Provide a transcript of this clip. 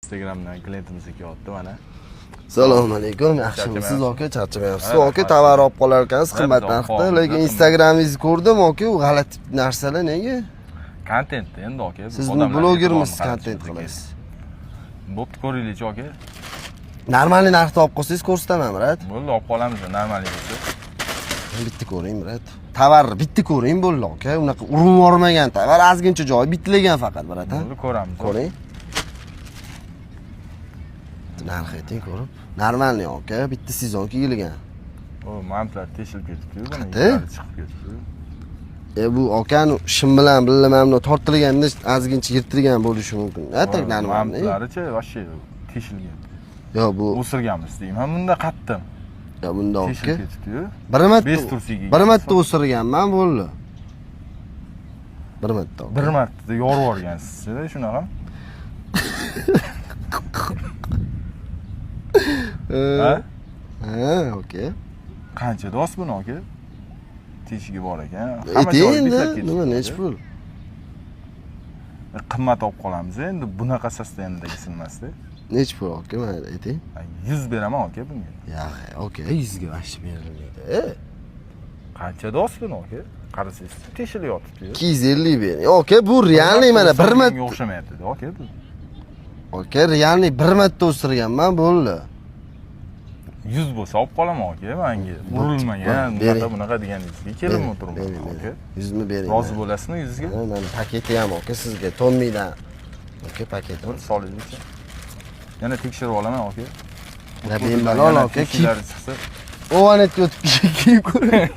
Instagramdan klientimizga kelyapti mana. Assalomu alaykum. Yaxshimisiz aka? Charchamayapsiz? Aka tovar olib qolar ekansiz qimmat narxda, lekin Instagramingizni ko'rdim aka, u g'alati narsalar nega? Kontent endi aka. Siz bu blogermisiz, kontent qilasiz? Bo'pti, ko'ringlar aka. Normalniy narxda olib qolsangiz ko'rsataman, brat. Bo'ldi, olib qolamiz, normalniy bo'lsa. Bitta ko'ring, brat. Tovar bitta ko'ring bo'ldi aka. Unaqa urib yormagan tovar, ozgincha joy bitlagan faqat, brat, ha? Bo'ldi, ko'ramiz. Ko'ring. Narx ayting ko'rib. Normalniy aka, bitta sezon kiyilgan. O, mantlar teshilib ketibdi-yu, buni chiqib ketibdi. Bu akani shim bilan bilmamni tortilganda ozgincha yirtilgan bo'lishi mumkin. Atak normalniy. Mantlaricha вообще teshilgan. Yo, bu o'sirganmiz deyman. Bunda qatdim. Yo, bunda aka. Teshilib ketibdi-yu. Bir marta o'sirganman bo'ldi. Bir marta. Bir marta yorib yuborgansiz-da, shunaqa. Ha, okey. Qancha dos buni aka? Teshigi bor ekan. Endi nima nech pul? Qimmat olib qolamiz endi bunaqa sostoyanidagi sinmasda. Nech pul aka, mana ayting. 100 beraman aka bunga. Yo'q, aka, 100 ga vash berilmaydi. Qancha dos buni aka? Qarasangiz teshilyapti-ku. 250 bering. Aka, bu realniy mana bir marta o'xshamayapti-da aka bu. Aka, realniy bir marta o'stirganman bo'ldi. 100 bo'lsa olib qolaman aka, menga. Urilmagan, bunaqa deganingizga kelinib o'tiribman aka. 100 mi bering? Rozi bo'lasizmi 100 ga? Mana paketi ham aka sizga Tommydan. Aka, paketi. Bir solingiz. Yana tekshirib olaman aka. Bemalol aka, kiyib chiqsa. Ovanetga o'tib kiyib ko'ring.